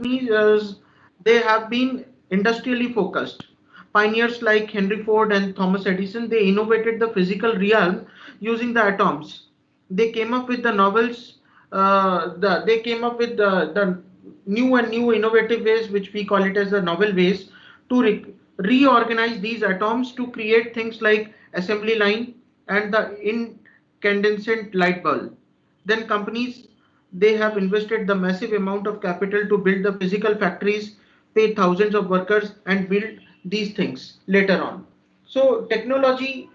companies, they have been industrially focused. Pioneers like Henry Ford and Thomas Edison, they innovated the physical realm using the atoms. They came up with the novels. They came up with the new and new innovative ways, which we call it as the novel ways, to reorganize these atoms to create things like assembly line and the incandescent light bulb. Then companies, they have invested the massive amount of capital to build the physical factories, pay thousands of workers and build these things later on. So technology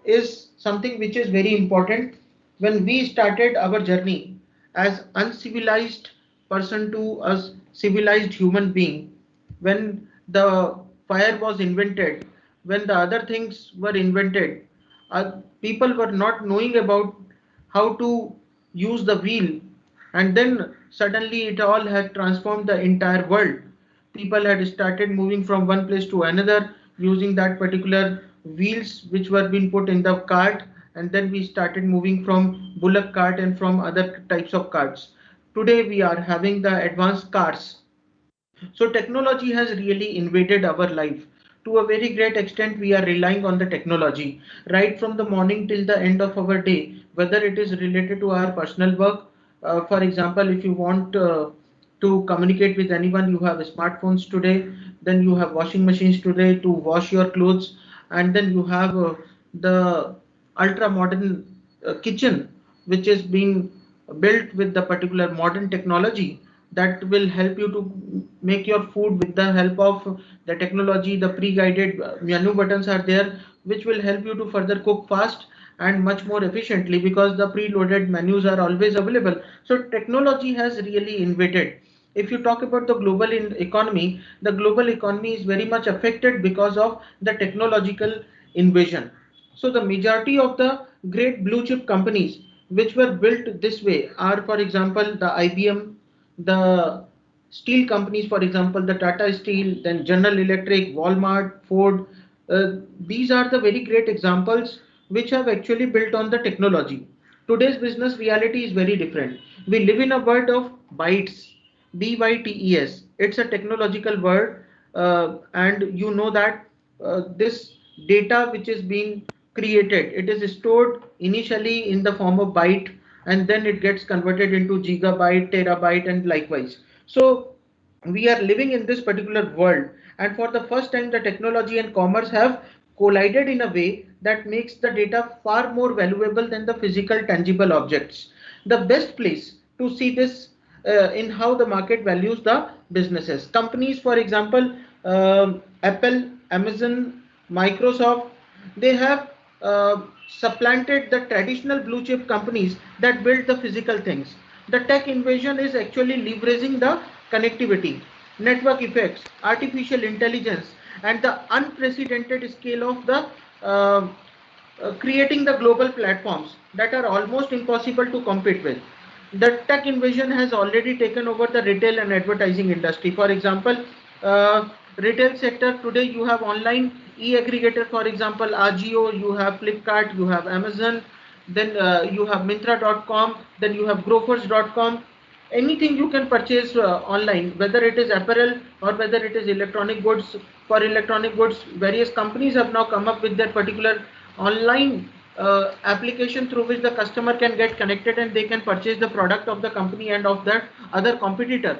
is something which is very important. When we started our journey as uncivilized person to a civilized human being, when the fire was invented, when the other things were invented, people were not knowing about how to use the wheel, and then suddenly it all had transformed the entire world. People had started moving from one place to another using that particular wheels which were being put in the cart, and then we started moving from bullock cart and from other types of carts. Today we are having the advanced cars. So technology has really invaded our life. To a very great extent, we are relying on the technology right from the morning till the end of our day, whether it is related to our personal work. For example, if you want to communicate with anyone, you have smartphones today, then you have washing machines today to wash your clothes, and then you have the ultra modern kitchen, which is being built with the particular modern technology that will help you to make your food with the help of the technology. The pre-guided menu buttons are there, which will help you to further cook fast and much more efficiently because the preloaded menus are always available. So technology has really invaded. If you talk about the global economy, the global economy is very much affected because of the technological invasion. So the majority of the great blue chip companies which were built this way are, for example, the IBM, the steel companies, for example, the Tata Steel, then General Electric, Walmart, Ford. These are the very great examples which have actually built on the technology. Today's business reality is very different. We live in a world of bytes, BYTES. It's a technological word, and you know that this data which is being created, it is stored initially in the form of byte, and then it gets converted into gigabyte, terabyte, and likewise. So we are living in this particular world, and for the first time the technology and commerce have collided in a way that makes the data far more valuable than the physical tangible objects. The best place to see this in how the market values the businesses. Companies, for example, Apple, Amazon, Microsoft, they have supplanted the traditional blue chip companies that build the physical things. The tech invasion is actually leveraging the connectivity, network effects, artificial intelligence, and the unprecedented scale of the creating the global platforms that are almost impossible to compete with. The tech invasion has already taken over the retail and advertising industry. For example, retail sector today you have online e-aggregator, for example, Agio, you have Flipkart, you have Amazon, then you have Mintra.com, then you have Grofers.com. Anything you can purchase online, whether it is apparel or whether it is electronic goods. For electronic goods, various companies have now come up with their particular online application through which the customer can get connected and they can purchase the product of the company and of that other competitor.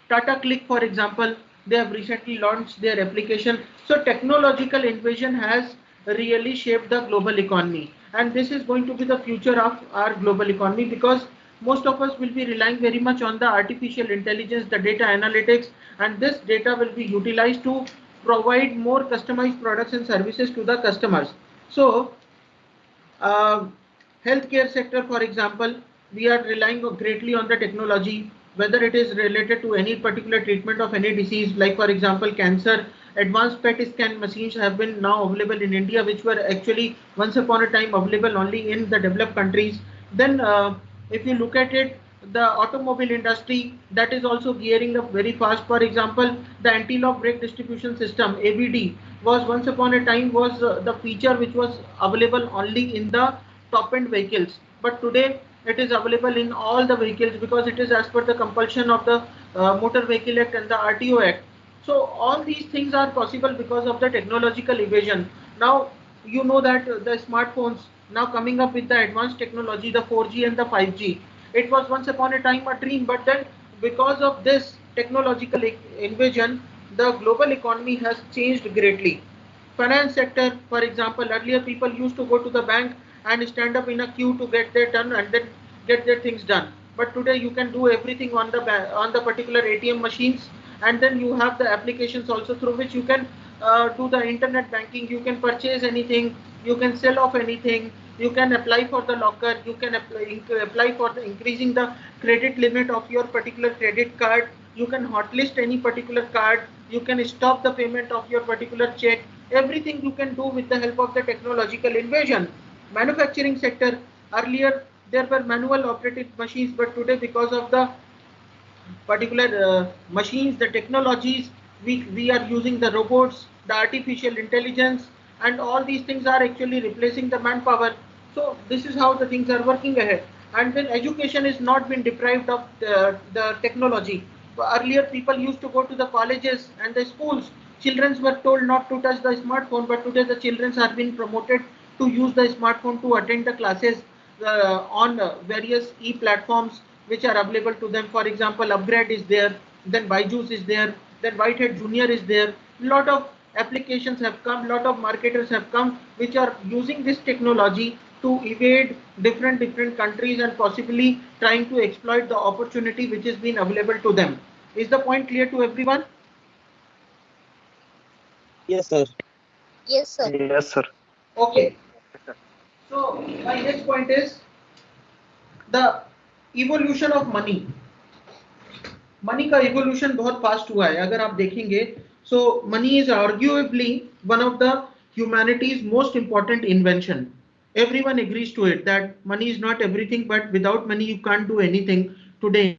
Tata Click, for example, they have recently launched their application. So technological invasion has really shaped the global economy, and this is going to be the future of our global economy because most of us will be relying very much on the artificial intelligence, the data analytics, and this data will be utilized to provide more customized products and services to the customers. So uh, healthcare sector, for example, we are relying greatly on the technology, whether it is related to any particular treatment of any disease, like for example, cancer. Advanced PET scan machines have been now available in India, which were actually once upon a time available only in the developed countries. Then, if you look at it, the automobile industry that is also gearing up very fast. For example, the anti-lock brake distribution system (ABD) was once upon a time was the feature which was available only in the top-end vehicles, but today it is available in all the vehicles because it is as per the compulsion of the Motor Vehicle Act and the RTO Act. So all these things are possible because of the technological evasion. Now you know that the smartphones now coming up with the advanced technology, the 4G and the 5G. It was once upon a time a dream, but then because of this technological invasion, the global economy has changed greatly. Finance sector, for example, earlier people used to go to the bank and stand up in a queue to get their done and then get their things done. But today you can do everything on the on the particular ATM machines, and then you have the applications also through which you can do the internet banking. You can purchase anything, you can sell off anything, you can apply for the locker, you can apply for the increasing the credit limit of your particular credit card, you can hotlist any particular card, you can stop the payment of your particular check. Everything you can do with the help of the technological invasion. Manufacturing sector, earlier there were manual operated machines, but today because of the particular machines, the technologies, we are using the robots, the artificial intelligence, and all these things are actually replacing the manpower. So this is how the things are working ahead. And then education is not been deprived of the technology. Earlier people used to go to the colleges and the schools. Children were told not to touch the smartphone, but today the children are being promoted to use the smartphone to attend the classes on various e-platforms which are available to them. For example, Upgrade is there, then Byju's is there, then Whitehead Junior is there. Lot of applications have come, lot of marketers have come which are using this technology to evade different countries and possibly trying to exploit the opportunity which is being available to them. Is the point clear to everyone? Yes, sir. Yes, sir. Yes, sir. Okay. So my next point is the evolution of money. Money का evolution बहुत fast हुआ है अगर आप देखेंगे. So money is arguably one of the humanity's most important invention. Everyone agrees to it that money is not everything, but without money you can't do anything today.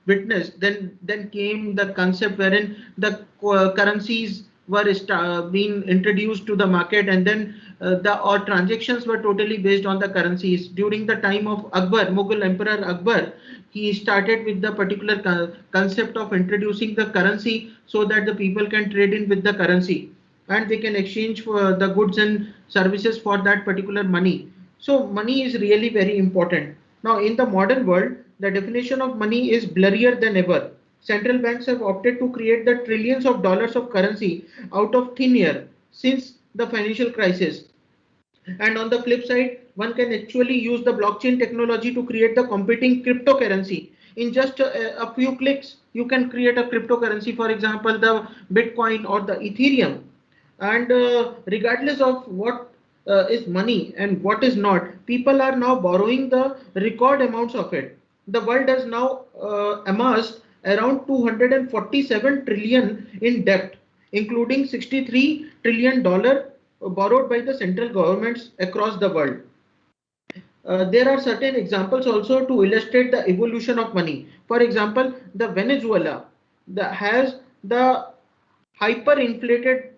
Witness, then came the concept wherein the currencies were being introduced to the market, and then the or transactions were totally based on the currencies. During the time of Akbar, Mughal Emperor Akbar, he started with the particular concept of introducing the currency so that the people can trade in with the currency and they can exchange for the goods and services for that particular money. So money is really very important. Now in the modern world, the definition of money is blurrier than ever. Central banks have opted to create the trillions of dollars of currency out of thin air since the financial crisis. And on the flip side, one can actually use the blockchain technology to create the competing cryptocurrency. In just a few clicks, you can create a cryptocurrency, for example, the Bitcoin or the Ethereum. And regardless of what is money and what is not, people are now borrowing the record amounts of it. The world has now amassed around 247 trillion in debt, including 63 trillion dollar borrowed by the central governments across the world. There are certain examples also to illustrate the evolution of money. For example, the Venezuela has the hyperinflated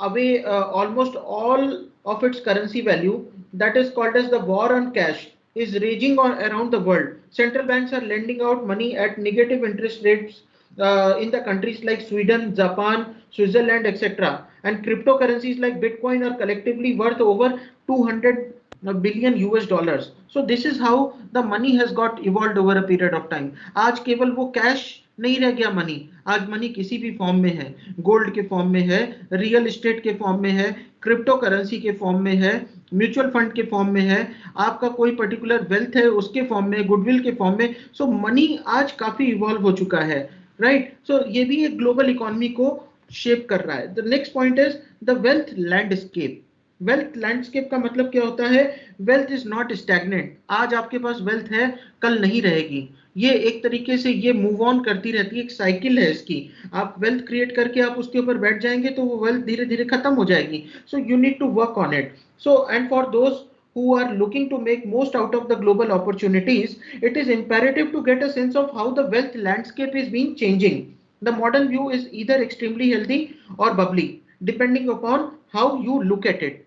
away almost all of its currency value, that is called as the war on cash, is raging on around the world. Central banks are lending out money at negative interest rates in the countries like Sweden, Japan, Switzerland, etc. And cryptocurrencies like Bitcoin are collectively worth over 200 billion US dollars. So this is how the money has got evolved over a period of time. आज केवल वो cash नहीं रह गया money. आज money किसी भी form में है, गोल्ड के फॉर्म में है, रियल एस्टेट के फॉर्म में है, क्रिप्टो करेंसी के फॉर्म में है, म्यूचुअल फंड के फॉर्म में है, आपका कोई पर्टिकुलर वेल्थ है उसके फॉर्म में, गुडविल के फॉर्म में. सो मनी आज काफी इवॉल्व हो चुका है, राइट. सो ये भी एक ग्लोबल इकोनॉमी को शेप कर रहा है. The next point is the wealth landscape. Wealth landscape का मतलब क्या होता है? Wealth is not stagnant. आज आपके पास वेल्थ है, कल नहीं रहेगी. ये एक तरीके से ये मूव ऑन करती रहती है, एक साइकिल है इसकी. आप वेल्थ क्रिएट करके आप उसके ऊपर बैठ जाएंगे तो वो वेल्थ धीरे धीरे खत्म हो जाएगी. So you need to work on it. So and for those who are looking to make most out of the global opportunities, it is imperative to get a sense of how the wealth landscape is being changing. The modern view is either extremely healthy or bubbly, depending upon how you look at it.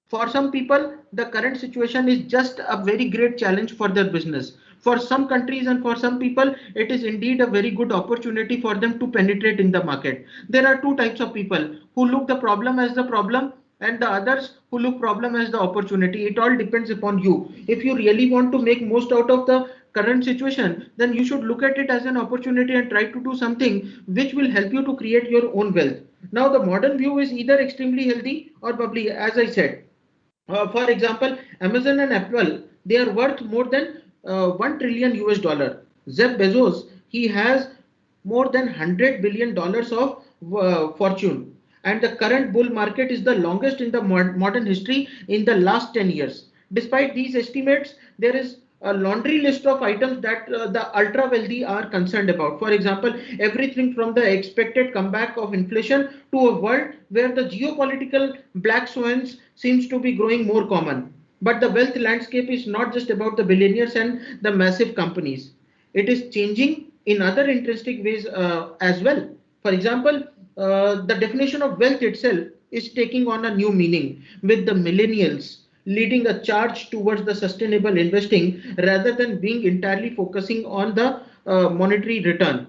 For some people, the current situation is just a very great challenge for their business. For some countries and for some people, it is indeed a very good opportunity for them to penetrate in the market. There are two types of people who look the problem as the problem and the others who look problem as the opportunity. It all depends upon you. If you really want to make most out of the current situation, then you should look at it as an opportunity and try to do something which will help you to create your own wealth. Now, the modern view is either extremely healthy or bubbly, as I said. For example, Amazon and Apple, they are worth more than 1 trillion US dollar. Jeff Bezos, he has more than $100 billion of fortune. And the current bull market is the longest in the modern history in the last 10 years. Despite these estimates, there is a laundry list of items that the ultra wealthy are concerned about. For example, everything from the expected comeback of inflation to a world where the geopolitical black swans seems to be growing more common. But the wealth landscape is not just about the billionaires and the massive companies. It is changing in other interesting ways as well. For example, the definition of wealth itself is taking on a new meaning with the millennials leading a charge towards the sustainable investing rather than being entirely focusing on the monetary return.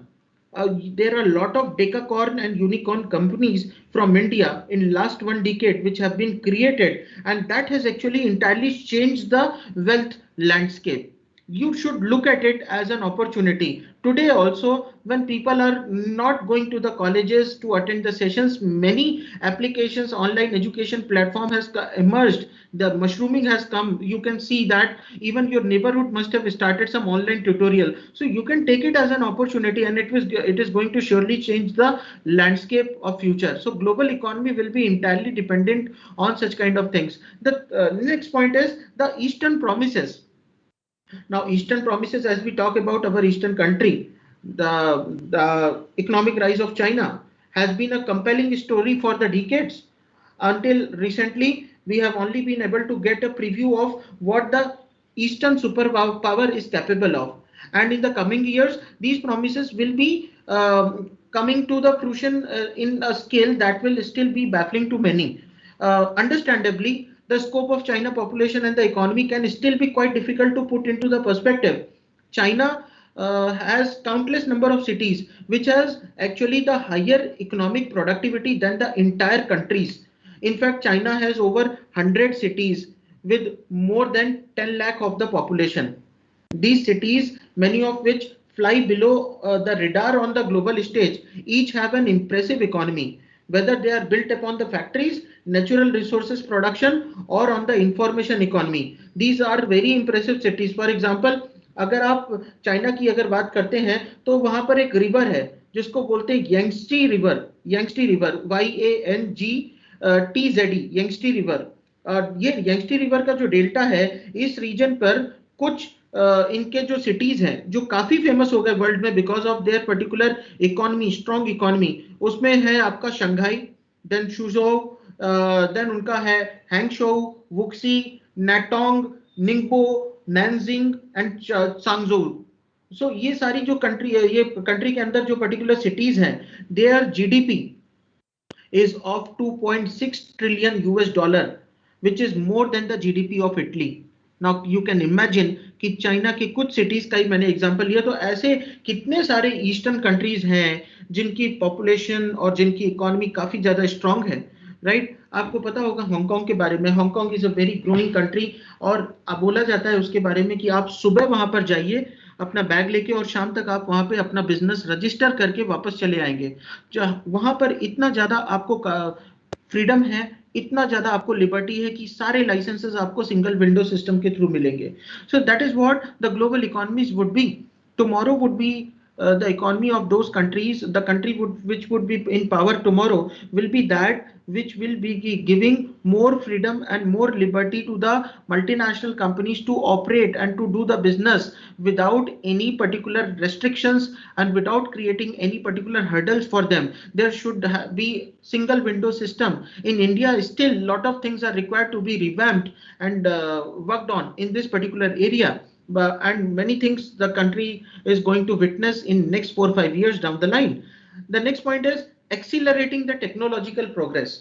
There are a lot of decacorn and unicorn companies from India in last one decade which have been created, and that has actually entirely changed the wealth landscape. You should look at it as an opportunity. Today also, when people are not going to the colleges to attend the sessions, many applications, online education platform has emerged. The mushrooming has come. You can see that even your neighborhood must have started some online tutorial. So you can take it as an opportunity, and it is going to surely change the landscape of future. So global economy will be entirely dependent on such kind of things. The next point is the Eastern promises. Now, Eastern promises, as we talk about our Eastern country, the economic rise of China has been a compelling story for the decades. Until recently, we have only been able to get a preview of what the Eastern superpower is capable of. And in the coming years, these promises will be coming to the fruition in a scale that will still be baffling to many. Understandably, the scope of China population and the economy can still be quite difficult to put into the perspective. China has countless number of cities which has actually the higher economic productivity than the entire countries. In fact, China has over 100 cities with more than 10 lakh of the population. These cities, many of which fly below the radar on the global stage, each have an impressive economy, whether they are built upon the factories, natural resources production, or on the information economy. These are very impressive cities. For example, अगर आप China की अगर बात करते हैं तो वहां पर एक रिवर है जिसको बोलते हैं यंगस्टी रिवर YANGTZE यंगस्टी रिवर। ये यंगस्टी रिवर का जो डेल्टा है इस रीजन पर कुछ इनके जो सिटीज हैं जो काफी फेमस हो गए वर्ल्ड में because of their particular economy strong economy. उसमें है आपका शंघाई, देन शुजो, देन उनका है हैंगशो, वुक्सी, नाटोंग, निंगपो, नैनजिंग एंड सांगजो। सो ये सारी जो कंट्री है, ये कंट्री के अंदर जो पर्टिकुलर सिटीज हैं, there GDP is of 2.6 trillion US dollar, which is more than the GDP of Italy. Now you can imagine कि चाइना की कुछ सिटीज का ही मैंने एग्जांपल लिया, तो ऐसे कितने सारे ईस्टर्न कंट्रीज हैं जिनकी पॉपुलेशन और जिनकी इकोनॉमी काफी ज्यादा स्ट्रांग है, राइट? आपको पता होगा हांगकांग के बारे में। Hong Kong is a very growing country, और बोला जाता है उसके बारे में कि आप सुबह वहां पर जाइए अपना बैग लेके और शाम तक आप वहां पे अपना बिजनेस रजिस्टर करके वापस चले आएंगे। वहां पर इतना ज्यादा आपको फ्रीडम है, इतना ज्यादा आपको लिबर्टी है कि सारे लाइसेंसेस आपको सिंगल विंडो सिस्टम के थ्रू मिलेंगे। So that is what the global economies would be tomorrow would be the economy of those countries. The country which would be in power tomorrow will be that which will be giving more freedom and more liberty to the multinational companies to operate and to do the business without any particular restrictions and without creating any particular hurdles for them. There should be single window system. In India still a lot of things are required to be revamped and worked on in this particular area. And many things the country is going to witness in next 4 or 5 years down the line. The next point is accelerating the technological progress.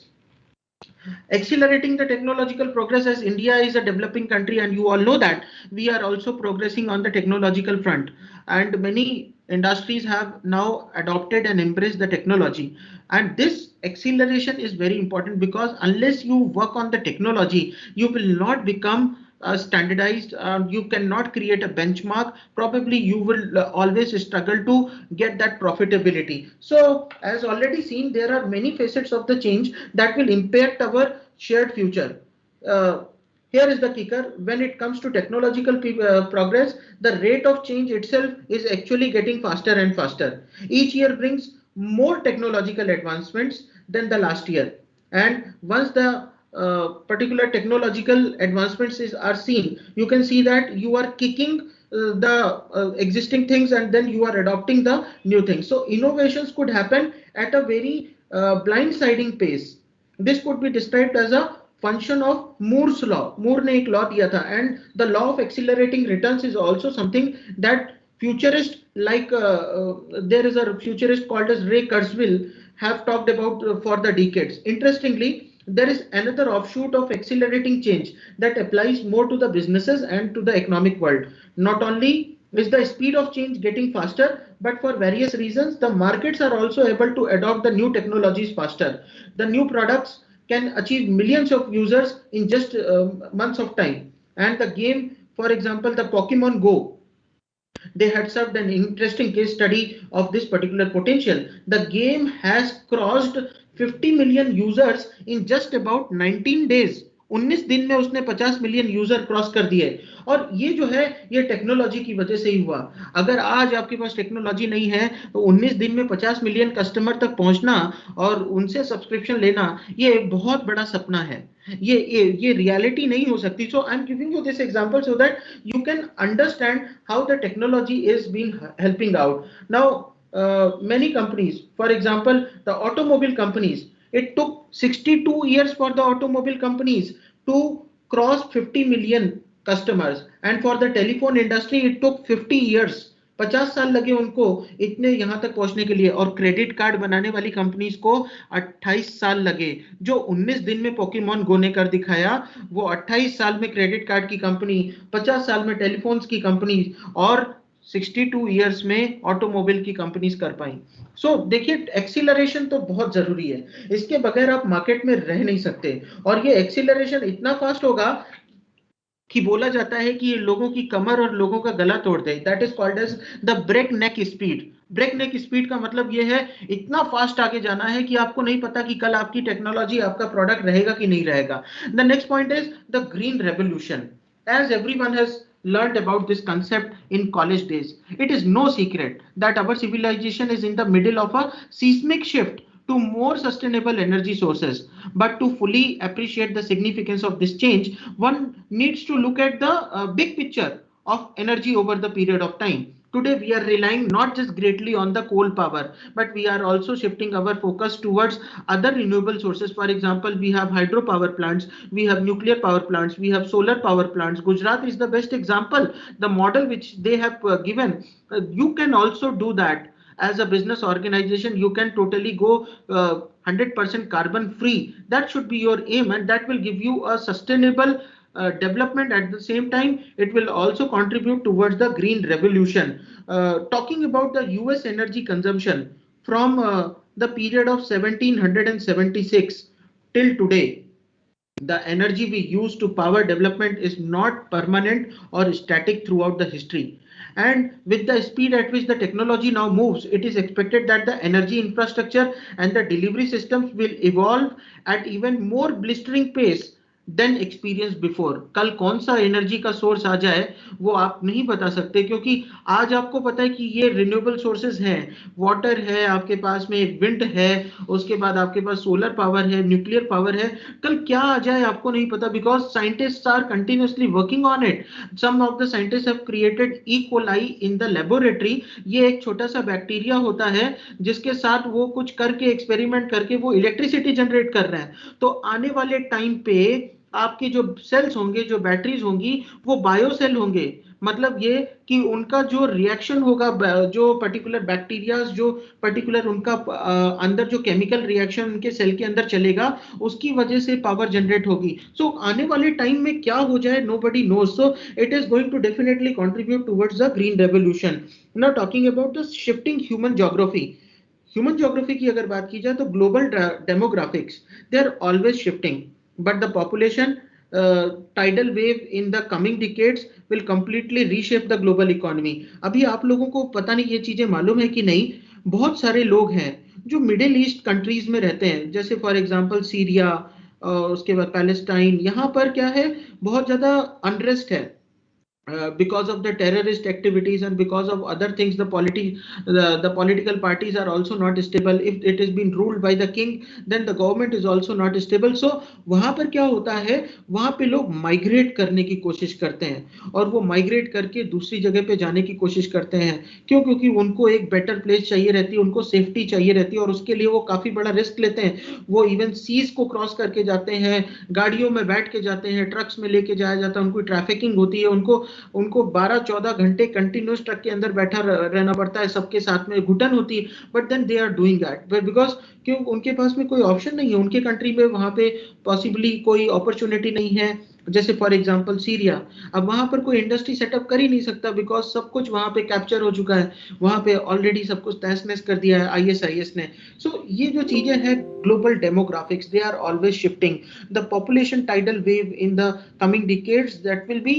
Accelerating the technological progress, as India is a developing country and you all know that we are also progressing on the technological front, and many industries have now adopted and embraced the technology. And this acceleration is very important because unless you work on the technology, you will not become standardized. You cannot create a benchmark. Probably you will always struggle to get that profitability. So as already seen, there are many facets of the change that will impact our shared future. uh, Here is the kicker: when it comes to technological progress, the rate of change itself is actually getting faster and faster. Each year brings more technological advancements than the last year, and once the particular technological advancements are seen, you can see that you are kicking the existing things and then you are adopting the new things. So innovations could happen at a very blindsiding pace. This could be described as a function of Moore's law. Moore ने एक law दिया था, and the law of accelerating returns is also something that futurists like there is a futurist called as Ray Kurzweil have talked about for the decades. Interestingly, there is another offshoot of accelerating change that applies more to the businesses and to the economic world. Not only is the speed of change getting faster, but for various reasons, the markets are also able to adopt the new technologies faster. The new products can achieve millions of users in just months of time. And the game, for example, the Pokemon Go, they had served an interesting case study of this particular potential. The game has crossed 50 million users in just about 19 days. 19 दिन में उसने 50 million user cross कर दिए, और ये जो है ये टेक्नोलॉजी की वजह से ही हुआ। अगर आज आपके पास टेक्नोलॉजी नहीं है तो 19 दिन में 50 मिलियन कस्टमर तक पहुंचना और उनसे सब्सक्रिप्शन लेना, ये एक बहुत बड़ा सपना है। ये रियलिटी नहीं हो सकती। So I am giving you this example so that you can understand how the technology is been helping out now. Many companies, for example the automobile companies, it took 62 years for the automobile companies to cross 50 million customers, and for the telephone industry it took 50 years, 50 साल लगे उनको इतने यहां तक पहुंचने के लिए। और क्रेडिट कार्ड बनाने वाली कंपनीज को 28 साल लगे। जो 19 दिन में पोकेमॉन गो ने कर दिखाया, वो 28 साल में क्रेडिट कार्ड की कंपनी, 50 साल में टेलीफोन्स की कंपनी और 62 इयर्स में ऑटोमोबाइल की कंपनीज कर पाई। सो देखिए, एक्सीलरेशन तो बहुत जरूरी है, इसके बगैर आप मार्केट में रह नहीं सकते। और ये एक्सीलरेशन इतना फास्ट होगा कि बोला जाता है कि ये लोगों की कमर और लोगों का गला तोड़ दे। That is called as the break neck speed. Break neck speed का मतलब ये है इतना फास्ट आगे जाना है कि आपको नहीं पता कि कल आपकी टेक्नोलॉजी, आपका प्रोडक्ट रहेगा कि नहीं रहेगा। The next point is the green revolution. As everyone has learned about this concept in college days, it is no secret that our civilization is in the middle of a seismic shift to more sustainable energy sources. But to fully appreciate the significance of this change, one needs to look at the big picture of energy over the period of time. Today, we are relying not just greatly on the coal power, but we are also shifting our focus towards other renewable sources. For example, we have hydropower plants, we have nuclear power plants, we have solar power plants. Gujarat is the best example. The model which they have given, you can also do that. As a business organization, you can totally go 100% carbon free. That should be your aim, and that will give you a sustainable development. At the same time, it will also contribute towards the green revolution. Talking about the US energy consumption from the period of 1776 till today, the energy we use to power development is not permanent or static throughout the history. And with the speed at which the technology now moves, it is expected that the energy infrastructure and the delivery systems will evolve at even more blistering pace than experience before. कल कौन सा energy का source आ जाए वो आप नहीं बता सकते, क्योंकि आज आपको पता है कि ये रिन्यूएबल सोर्सेज हैं, वाटर है आपके पास में, विंड है, उसके बाद आपके पास सोलर पावर है, न्यूक्लियर पावर है। कल क्या आ जाए आपको नहीं पता, because scientists are continuously working on it. Some of the scientist have created E coli in the laboratory. ये एक छोटा सा बैक्टीरिया होता है जिसके साथ वो कुछ करके एक्सपेरिमेंट करके वो इलेक्ट्रिसिटी जनरेट कर रहे हैं। तो आने वाले टाइम पे आपके जो सेल्स होंगे, जो बैटरीज होंगी, वो बायो सेल होंगे। मतलब ये कि उनका जो रिएक्शन होगा, जो पर्टिकुलर बैक्टीरियाज, जो पर्टिकुलर उनका अंदर जो केमिकल रिएक्शन उनके सेल के अंदर चलेगा, उसकी वजह से पावर जनरेट होगी। सो आने वाले टाइम में क्या हो जाए, nobody knows. So it is going to definitely contribute towards the green revolution. Now talking about the shifting human geography, human geography की अगर बात की जाए तो global demographics, they are always shifting, but the population tidal wave in the coming decades will completely reshape the global economy. अभी आप लोगों को पता नहीं ये चीजें मालूम है कि नहीं, बहुत सारे लोग हैं जो मिडिल ईस्ट कंट्रीज में रहते हैं, जैसे फॉर एग्जांपल सीरिया, उसके बाद पैलेस्टाइन, यहाँ पर क्या है, बहुत ज्यादा अनरेस्ट है because of the terrorist activities and because of other things. The political parties are also not stable. If it is been ruled by the king, then the government is also not stable. So वहां पर क्या होता है, वहां पे लोग migrate करने की कोशिश करते हैं, और वो माइग्रेट करके दूसरी जगह पे जाने की कोशिश करते हैं। क्यों? क्योंकि उनको एक बेटर प्लेस चाहिए रहती है, उनको सेफ्टी चाहिए रहती है, और उसके लिए वो काफी बड़ा रिस्क लेते हैं। वो इवन सीज को क्रॉस करके जाते हैं, गाड़ियों में बैठ के जाते हैं, ट्रक्स में लेके जाया जाता है, उनको ट्रैफिकिंग होती है, उनको उनको 12-14 घंटे कंटिन्यूस ट्रक के अंदर बैठा रहना पड़ता है, सबके साथ में घुटन होती है, but then they are doing that because क्यों? उनके पास में कोई ऑप्शन नहीं है, उनके कंट्री में वहां पे पॉसिबली कोई अपॉर्चुनिटी नहीं है। जैसे फॉर एग्जांपल सीरिया, अब वहां पर कोई इंडस्ट्री सेटअप कर ही नहीं सकता, बिकॉज सब कुछ वहां पे कैप्चर हो चुका है, वहां पे ऑलरेडी सब कुछ तहस नहस कर दिया है आईएसआईएस ने। सो ये जो चीजें हैं, global demographics, they are always shifting. The population tidal wave in the coming decades that will be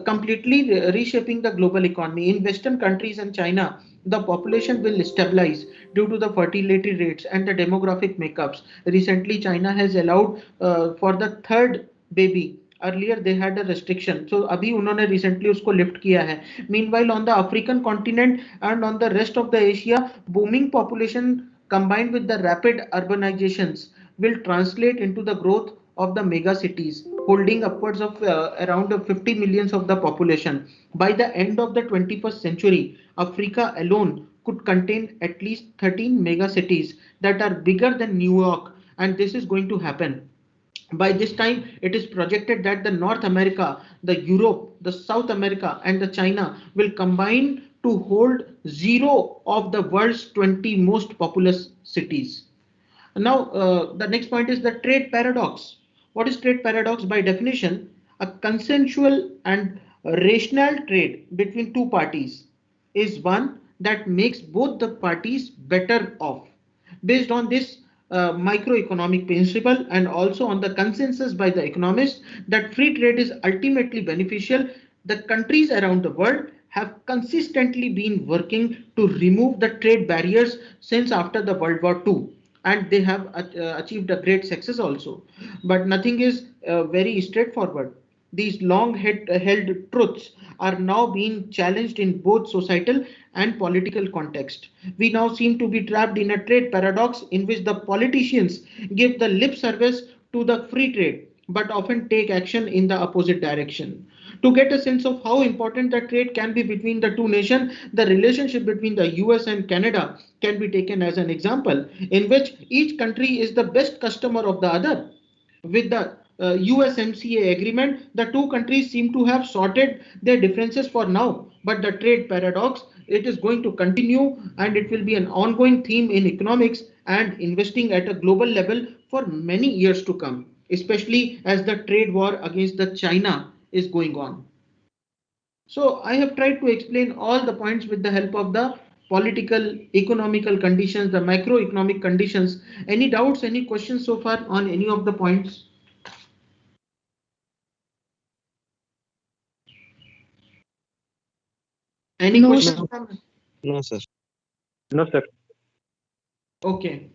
completely reshaping the global economy. In Western countries and China, the population will stabilize due to the fertility rates and the demographic makeups. Recently, China has allowed for the third baby. Earlier they had a restriction, so अभी उन्होंने recently उसको lift किया है. Meanwhile, on the African continent and on the rest of the Asia, booming population combined with the rapid urbanizations will translate into the growth of the mega cities, holding upwards of around 50 millions of the population. By the end of the 21st century, Africa alone could contain at least 13 mega cities that are bigger than New York, and this is going to happen. By this time, it is projected that the North America, the Europe, the South America, and the China will combine to hold zero of the world's 20 most populous cities. Now, the next point is the trade paradox. What is trade paradox? By definition, a consensual and rational trade between two parties is one that makes both the parties better off. Based on this microeconomic principle and also on the consensus by the economists that free trade is ultimately beneficial, the countries around the world have consistently been working to remove the trade barriers since after the World War II, and they have achieved a great success also. But nothing is very straightforward. These long held truths are now being challenged in both societal and political context. We now seem to be trapped in a trade paradox in which the politicians give the lip service to the free trade but often take action in the opposite direction. To get a sense of how important the trade can be between the two nations, the relationship between the US and Canada can be taken as an example, in which each country is the best customer of the other. With the USMCA agreement, the two countries seem to have sorted their differences for now, but the trade paradox, it is going to continue, and it will be an ongoing theme in economics and investing at a global level for many years to come, especially as the trade war against the China is going on. So I have tried to explain all the points with the help of the political, economical conditions, the macroeconomic conditions. Any doubts, any questions so far on any of the points? Any No, questions? sir. No, sir. No, sir. Okay.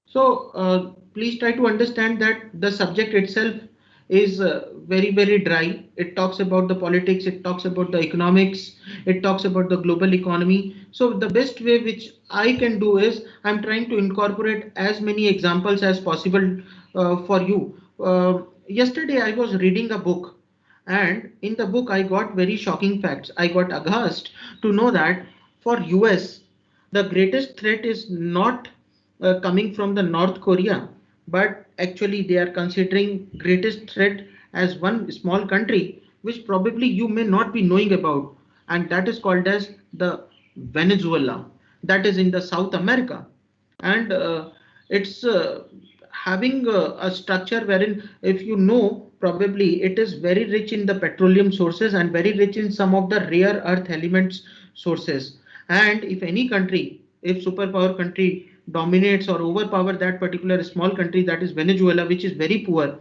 So please try to understand that the subject itself is very, very dry. It talks about the politics, it talks about the economics, it talks about the global economy. So the best way which I can do is I'm trying to incorporate as many examples as possible for you. Yesterday I was reading a book, and in the book I got very shocking facts. I got aghast to know that for US, the greatest threat is not coming from the North Korea, but actually they are considering greatest threat as one small country which probably you may not be knowing about, and that is called as the Venezuela, that is in the South America. And it's having a structure wherein, if you know, probably it is very rich in the petroleum sources and very rich in some of the rare earth elements sources. And if any country, if superpower country dominates or overpower that particular small country, that is Venezuela, which is very poor,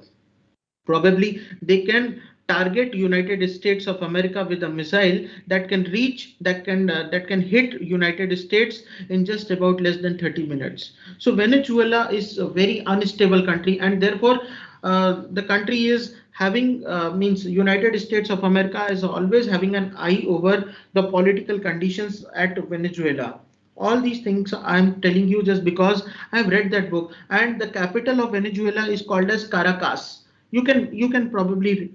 probably they can target United States of America with a missile that can reach, that can hit United States in just about less than 30 minutes. So Venezuela is a very unstable country, and therefore the country is having means United States of America is always having an eye over the political conditions at Venezuela. All these things I'm telling you just because I've read that book, and the capital of Venezuela is called as Caracas. You can probably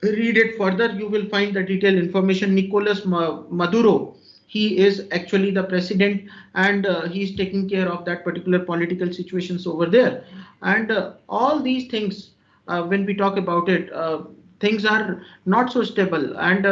read it further. You will find the detailed information. Nicolas Maduro, he is actually the president, and he is taking care of that particular political situations over there. And all these things, when we talk about it, things are not so stable. And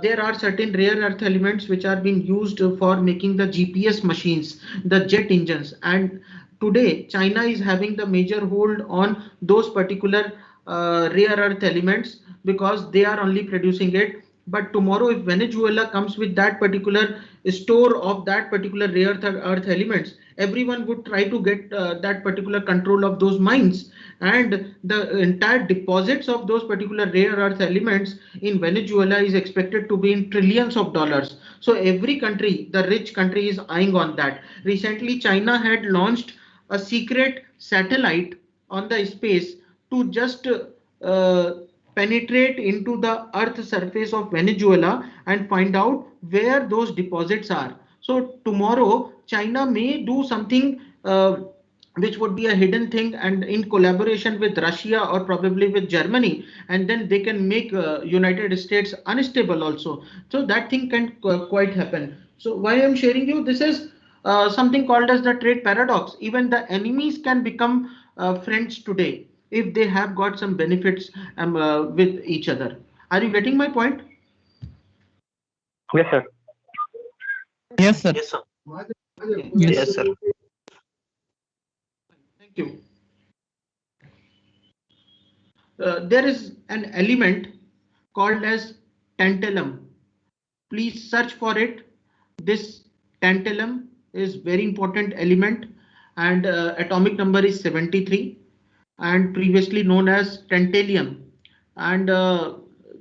there are certain rare earth elements which are being used for making the GPS machines, the jet engines. And today, China is having the major hold on those particular rare earth elements because they are only producing it. But tomorrow, if Venezuela comes with that particular store of that particular rare earth elements, everyone would try to get that particular control of those mines, and the entire deposits of those particular rare earth elements in Venezuela is expected to be in trillions of dollars. So every country, the rich country, is eyeing on that. Recently, China had launched a secret satellite on the space to just penetrate into the earth surface of Venezuela and find out where those deposits are. So tomorrow, China may do something which would be a hidden thing, and in collaboration with Russia or probably with Germany, and then they can make United States unstable also. So that thing can quite happen. So why I'm sharing you this is something called as the trade paradox. Even the enemies can become friends today if they have got some benefits with each other. Are you getting my point? Yes, sir. Yes, sir. Yes, sir. Okay. Yes. Yes, sir. Thank you. There is an element called as tantalum. Please search for it. This tantalum is very important element, and atomic number is 73, and previously known as tantalum. And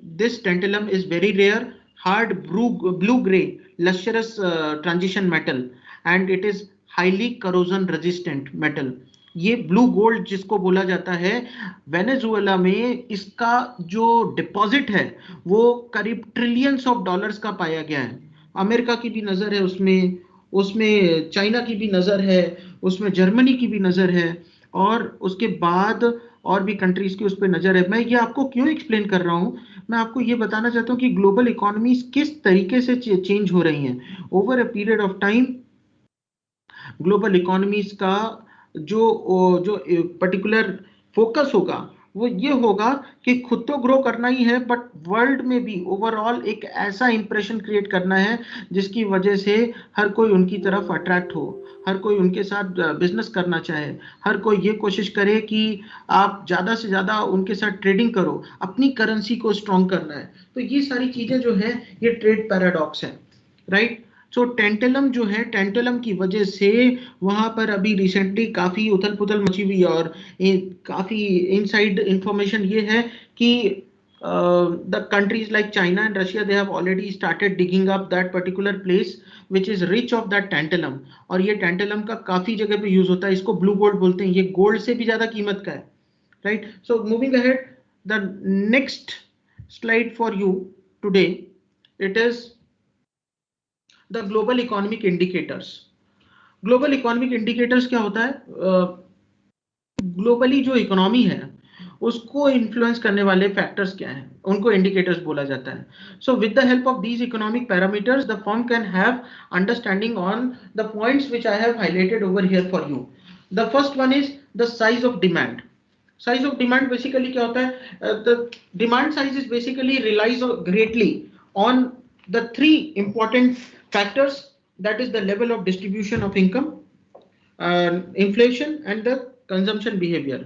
this tantalum is very rare, hard blue gray, lustrous transition metal, and it is highly corrosion resistant metal. ये blue gold जिसको बोला जाता है, Venezuela में इसका जो deposit है वो करीब ट्रिलियंस ऑफ डॉलर्स का पाया गया है. अमेरिका की भी नजर है उसमें, उसमें चाइना की भी नजर है, उसमें जर्मनी की भी नजर है, और उसके बाद और भी कंट्रीज की उस पर नजर है. मैं ये आपको क्यों एक्सप्लेन कर रहा हूँ, मैं आपको ये बताना चाहता हूँ कि ग्लोबल इकोनॉमीज किस तरीके से चेंज हो रही हैं over a period of time. Global economies का जो जो पर्टिकुलर फोकस होगा वो ये होगा कि खुद तो ग्रो करना ही है, बट वर्ल्ड में भी ओवरऑल एक ऐसा इंप्रेशन क्रिएट करना है जिसकी वजह से हर कोई उनकी तरफ अट्रैक्ट हो, हर कोई उनके साथ बिजनेस करना चाहे, हर कोई ये कोशिश करे कि आप ज्यादा से ज्यादा उनके साथ ट्रेडिंग करो, अपनी करेंसी को स्ट्रॉन्ग करना है. तो ये सारी चीजें जो है ये ट्रेड पैराडॉक्स है, राइट. सो टेंटलम जो है, टेंटलम की वजह से वहां पर अभी रिसेंटली काफी उथल पुथल मची हुई है, और काफी इनसाइड इंफॉर्मेशन ये है कि the countries like China and Russia, they have already started digging up that particular place which is rich of that tantalum. और ये tantalum का काफी जगह पे यूज होता है, इसको ब्लू गोल्ड बोलते हैं, ये गोल्ड से भी ज्यादा कीमत का है, right? So moving ahead, the next slide for you today, it is the global economic indicators. Global economic indicators क्या होता है? ग्लोबली जो इकोनॉमी है उसको इन्फ्लुएंस करने वाले फैक्टर्स क्या हैं, उनको इंडिकेटर्स बोला जाता है. So with the help of these economic parameters the firm can have understanding on the points which I have highlighted over here for you. The first one is the size of demand. Size of demand basically क्या होता है? The demand size is basically relies greatly on the three important factors, that is the level of distribution of income, inflation and the consumption behavior.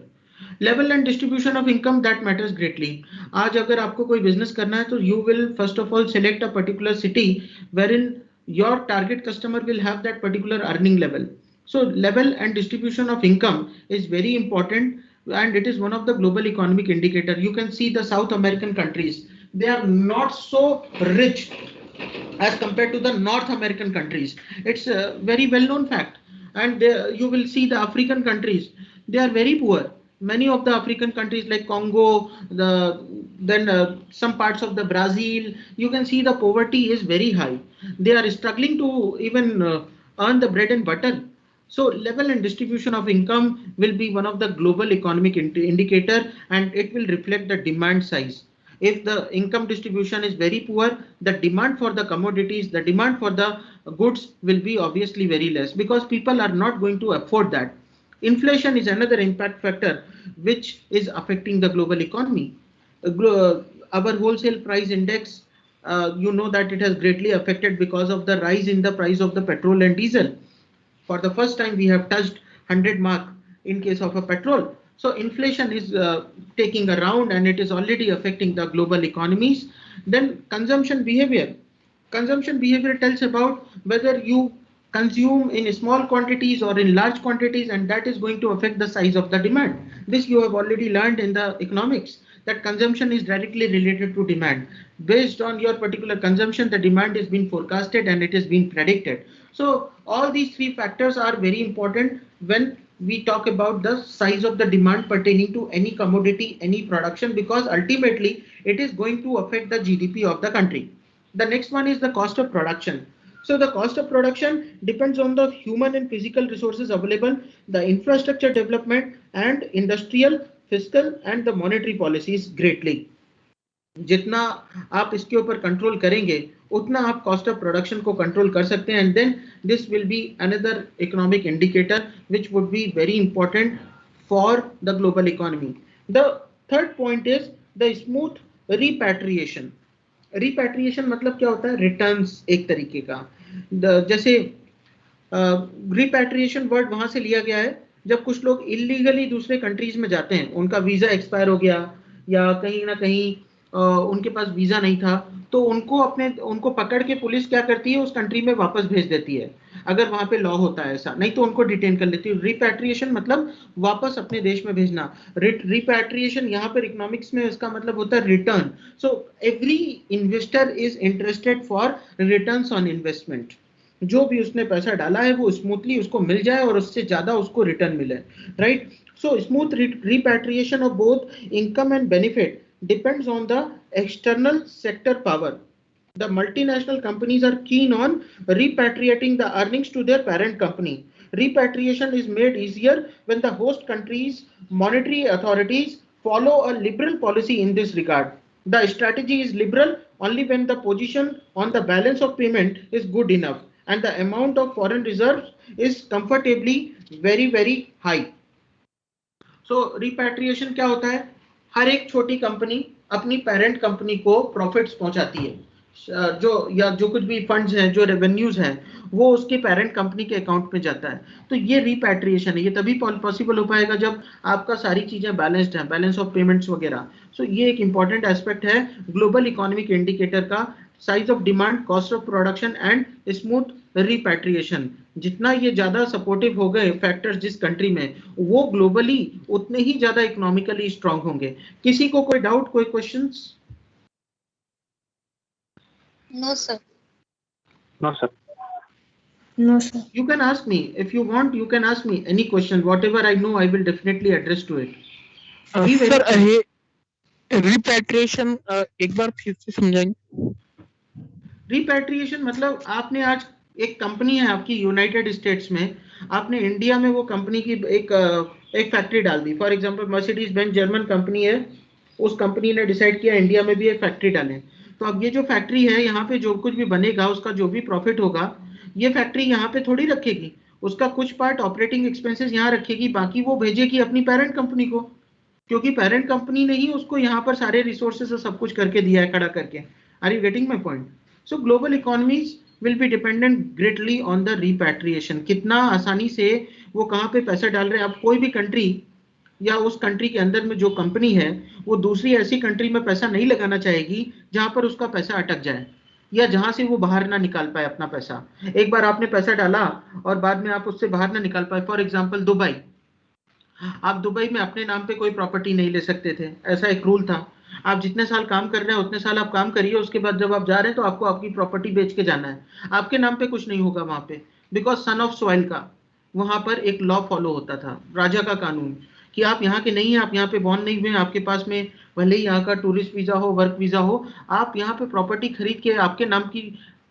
Level and distribution of income, that matters greatly. आज अगर आपको कोई business करना है तो you will first of all select a particular city wherein your target customer will have that particular earning level. So level and distribution of income is very important, and it is one of the global economic indicator. You can see the South American countries, they are not so rich as compared to the North American countries. It's a very well known fact. And you will see the African countries, they are very poor. Many of the African countries like Congo, then some parts of the Brazil, you can see the poverty is very high. They are struggling to even earn the bread and butter. So level and distribution of income will be one of the global economic indicator, and it will reflect the demand size. If the income distribution is very poor, the demand for the commodities, the demand for the goods will be obviously very less, because people are not going to afford that. Inflation is another impact factor which is affecting the global economy. Our wholesale price index, you know that it has greatly affected because of the rise in the price of the petrol and diesel. For the first time, we have touched 100 mark in case of a petrol. So inflation is taking around, and it is already affecting the global economies. Then consumption behavior. Consumption behavior tells about whether you consume in small quantities or in large quantities, and that is going to affect the size of the demand. This you have already learned in the economics, that consumption is directly related to demand. Based on your particular consumption, the demand is being forecasted and it is being predicted. So all these three factors are very important when we talk about the size of the demand pertaining to any commodity, any production, because ultimately it is going to affect the GDP of the country. The next one is the cost of production. So the cost of production depends on the human and physical resources available, the infrastructure development, and industrial, fiscal and the monetary policies greatly. जितना आप इसके ऊपर control करेंगे उतना आप cost of production को control कर सकते हैं, and then this will be another economic indicator which would be very important for the global economy. The third point is the smooth repatriation. Repatriation मतलब क्या होता है? रिटर्न्स एक तरीके का. जैसे रिपैट्रिएशन वर्ड वहां से लिया गया है जब कुछ लोग इलीगली दूसरे कंट्रीज में जाते हैं, उनका वीजा एक्सपायर हो गया या कहीं ना कहीं उनके पास वीजा नहीं था, तो उनको पकड़ के पुलिस क्या करती है, उस कंट्री में वापस भेज देती है अगर वहां पे लॉ होता है ऐसा, नहीं तो उनको डिटेन कर लेती है. रिपैट्रिएशन मतलब वापस अपने देश में भेजना. रिपैट्रिएशन यहाँ पर इकोनॉमिक्स में इसका मतलब होता है return. So every investor is interested for returns on investment. जो भी उसने पैसा डाला है वो स्मूथली उसको मिल जाए और उससे ज्यादा उसको रिटर्न मिले, right. So smooth repatriation of both income and benefit depends on the external sector power. The multinational companies are keen on repatriating the earnings to their parent company. Repatriation is made easier when the host country's monetary authorities follow a liberal policy in this regard. The strategy is liberal only when the position on the balance of payment is good enough and the amount of foreign reserves is comfortably very high. So repatriation क्या होता है? हर एक छोटी company अपनी parent company को profits पहुंचाती है, जो कुछ भी फंड्स हैं, जो रेवेन्यूज हैं, वो उसके पेरेंट कंपनी के अकाउंट में जाता है. तो ये रिपैट्रिएशन है. ये तभी पॉसिबल हो पाएगा जब आपका सारी चीजें बैलेंस्ड हैं, बैलेंस ऑफ पेमेंट्स वगैरह. सो ये एक इंपॉर्टेंट एस्पेक्ट है ग्लोबल इकोनॉमिक इंडिकेटर का. Size of demand, cost of production and smooth repatriation. जितना ये ज्यादा सपोर्टिव हो गए फैक्टर्स जिस कंट्री में, वो ग्लोबली उतने ही ज्यादा इकोनॉमिकली स्ट्रांग होंगे. किसी को कोई डाउट, कोई questions? No, sir. No, sir. No, sir. You can ask me if you want. You can ask me any question. Whatever I know, I will definitely address to it. Sir repatriation एक बार फिर से समझाएंगे? Repatriation मतलब आपने आज एक company है आपकी यूनाइटेड स्टेट्स में, आपने इंडिया में वो कंपनी की एक फैक्ट्री डाल दी. For example Mercedes Benz German company है, उस कंपनी ने डिसाइड किया इंडिया में भी एक फैक्ट्री डालें. तो अब ये जो फैक्ट्री है, यहाँ पे जो कुछ भी बनेगा, उसका जो भी प्रॉफिट होगा, ये फैक्ट्री यहाँ पे थोड़ी रखेगी, उसका कुछ पार्ट ऑपरेटिंग एक्सपेंसेस यहाँ रखेगी, बाकी वो भेजेगी अपनी पेरेंट कंपनी को, क्योंकि पेरेंट कंपनी ने ही उसको यहाँ पर सारे रिसोर्सेस और सब कुछ करके दिया है, खड़ा करके। Are you getting my point? So global economies will be dependent greatly on the repatriation, कितना आसानी से वो कहाँ पे पैसा डाल रहे हैं। अब कोई भी कंट्री या उस कंट्री के अंदर में जो कंपनी है वो दूसरी ऐसी कंट्री में पैसा नहीं लगाना चाहेगी जहां पर उसका पैसा अटक जाए या जहां से वो बाहर ना निकाल पाए अपना पैसा। एक बार आपने पैसा डाला और बाद में आप उससे बाहर ना निकाल पाए, फॉर एग्जांपल दुबई, आप दुबई में अपने नाम पे कोई प्रॉपर्टी नहीं ले सकते थे, ऐसा एक रूल था। आप जितने साल काम कर रहे हैं उतने साल आप काम करिए, उसके बाद जब आप जा रहे हैं तो आपको आपकी प्रॉपर्टी बेच के जाना है, आपके नाम पे कुछ नहीं होगा वहां पे, बिकॉज सन ऑफ सॉइल का वहां पर एक लॉ फॉलो होता था, राजा का कानून, कि आप यहाँ के नहीं हैं, आप यहाँ पे बॉर्न नहीं हुए, आपके पास में भले ही यहाँ का टूरिस्ट वीजा हो, वर्क वीजा हो, आप यहाँ पे प्रॉपर्टी खरीद के आपके नाम की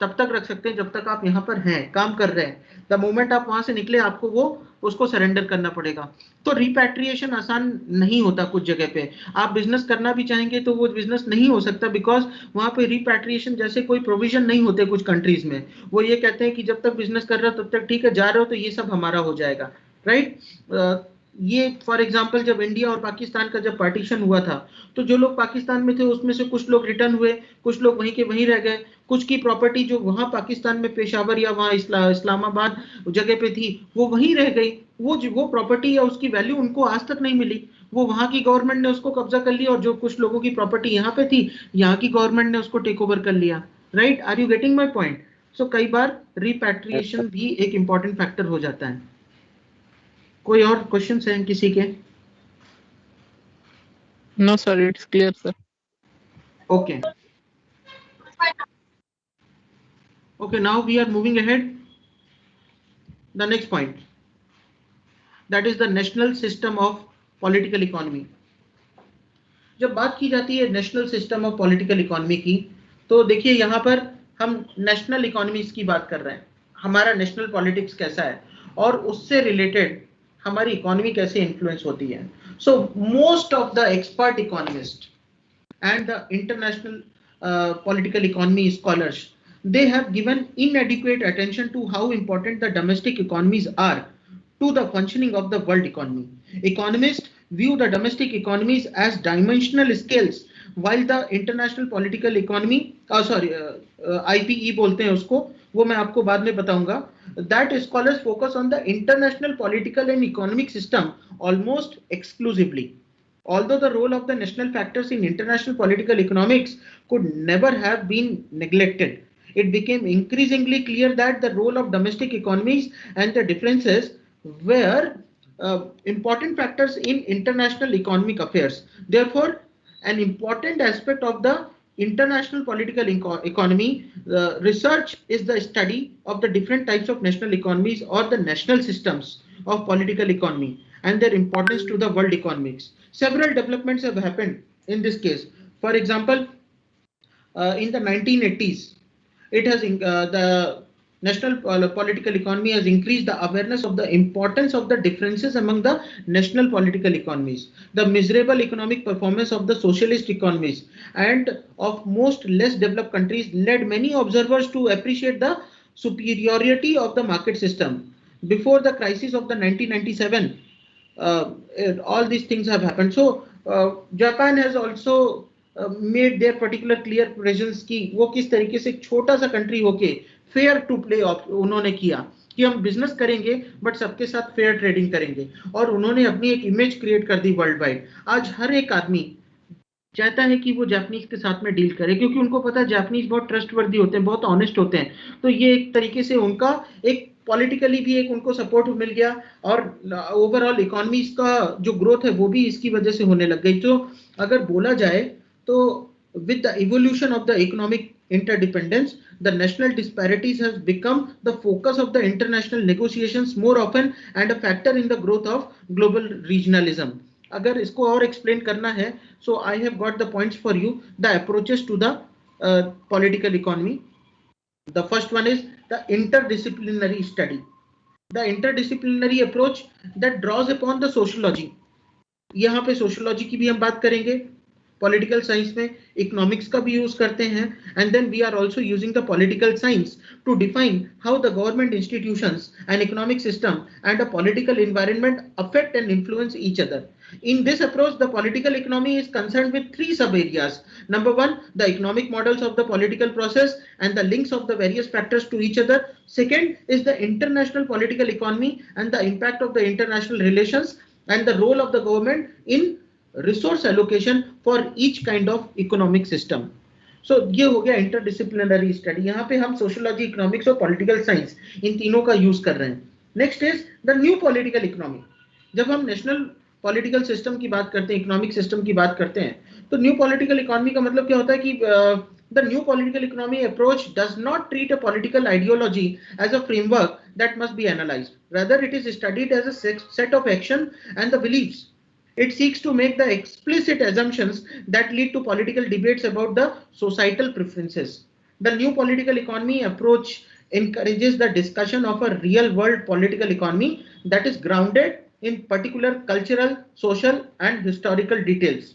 तब तक रख सकते हैं जब तक आप यहाँ पर हैं, काम कर रहे हैं। द मोमेंट आप वहां से निकले आपको वो उसको सरेंडर करना पड़ेगा। तो रिपैट्रिएशन आसान नहीं होता कुछ जगह पे, आप बिजनेस करना भी चाहेंगे तो वो बिजनेस नहीं हो सकता, बिकॉज वहां पे रिपैट्रिएशन जैसे कोई प्रोविजन नहीं होते कुछ कंट्रीज में। वो ये कहते हैं कि जब तक बिजनेस कर रहे हो तब तक ठीक है, जा रहे हो तो ये सब हमारा हो जाएगा, राइट। ये फॉर एग्जांपल जब इंडिया और पाकिस्तान का जब पार्टीशन हुआ था तो जो लोग पाकिस्तान में थे उसमें से कुछ लोग रिटर्न हुए, कुछ लोग वहीं के वहीं रह गए, कुछ की प्रॉपर्टी जो वहां पाकिस्तान में पेशावर या वहां इस्लामाबाद जगह पे थी वो वहीं रह गई, वो प्रॉपर्टी या उसकी वैल्यू उनको आज तक नहीं मिली, वो वहां की गवर्नमेंट ने उसको कब्जा कर लिया, और जो कुछ लोगों की प्रॉपर्टी यहाँ पे थी यहाँ की गवर्नमेंट ने उसको टेक ओवर कर लिया, right. Are you getting my point? So कई बार रिपैट्रिएशन भी एक इंपॉर्टेंट फैक्टर हो जाता है। कोई और क्वेश्चन हैं किसी के? No, sir, it's clear, sir. Okay. Okay, now we are moving ahead. The next point, that is the national system of political economy. जब बात की जाती है national system of political economy की, तो देखिए यहाँ पर हम नेशनल इकोनॉमीज की बात कर रहे हैं, हमारा नेशनल पॉलिटिक्स कैसा है और उससे रिलेटेड हमारी इकोनॉमी कैसे इन्फ्लुएंस होती है। So most of the expert economist and the international political economy scholars, they have given inadequate attention to how important the domestic economies are to the functioning of the world economy. Economists view the domestic economies as dimensional scales, while the international political economy, IPE बोलते हैं उसको, वो मैं आपको बाद में बताऊंगा, that scholars focus on the international political and economic system almost exclusively. Although the role of the national factors in international political economics could never have been neglected, it became increasingly clear that the role of domestic economies and the differences were important factors in international economic affairs. Therefore, an important aspect of the international political economy research is the study of the different types of national economies or the national systems of political economy and their importance to the world economics. Several developments have happened in this case. For example, in the 1980s, it has the national political economy has increased the awareness of the importance of the differences among the national political economies. The miserable economic performance of the socialist economies and of most less developed countries led many observers to appreciate the superiority of the market system. Before the crisis of the 1997, all these things have happened. So Japan has also made their particular clear presence की वो किस तरीके से एक छोटा सा country होके fair to play उन्होंने किया कि हम बिजनेस करेंगे बट सबके साथ फेयर ट्रेडिंग करेंगे, और उन्होंने अपनी एक इमेज क्रिएट कर दी वर्ल्ड वाइड। आज हर एक आदमी चाहता है कि वो जापानीज के साथ में डील करे, क्योंकि उनको पता है जापानीज बहुत ट्रस्टवर्दी होते हैं, बहुत ऑनेस्ट होते हैं। तो ये एक तरीके से उनका एक पॉलिटिकली भी एक उनको सपोर्ट मिल गया, और ओवरऑल इकोनॉमीज का जो ग्रोथ है वो भी इसकी वजह से होने लग गई। तो अगर बोला जाए तो with the evolution of the economic interdependence, the national disparities has become the focus of the international negotiations more often and a factor in the growth of global regionalism. अगर इसको और एक्सप्लेन करना है, so I have got the points for you, the approaches to the political economy. The first one is the interdisciplinary study. The interdisciplinary approach that draws upon the sociology. यहाँ पे sociology की भी हम बात करेंगे, political science में economics का भी यूज करते हैं, and then we are also using the political science to define how the government institutions and economic system and a political environment affect and influence each other. In this approach, the political economy is concerned with three sub-areas. Number one, the economic models of the political process and the links of the various factors to each other. Second is the international political economy and the impact of the international relations and the role of the government in resource allocation for each kind of economic system. So ये हो गया interdisciplinary study. यहाँ पे हम sociology, economics और political science इन तीनों का use कर रहे हैं. Next is the new political economy. जब हम नेशनल पॉलिटिकल सिस्टम की बात करते हैं, इकोनॉमिक सिस्टम की बात करते हैं, तो न्यू पॉलिटिकल इकोनॉमी का मतलब क्या होता है कि the new political economy approach does not treat a political ideology as a framework that must be analysed, rather it is studied as a set of action and the beliefs. It seeks to make the explicit assumptions that lead to political debates about the societal preferences. The new political economy approach encourages the discussion of a real world political economy that is grounded in particular cultural, social, and historical details.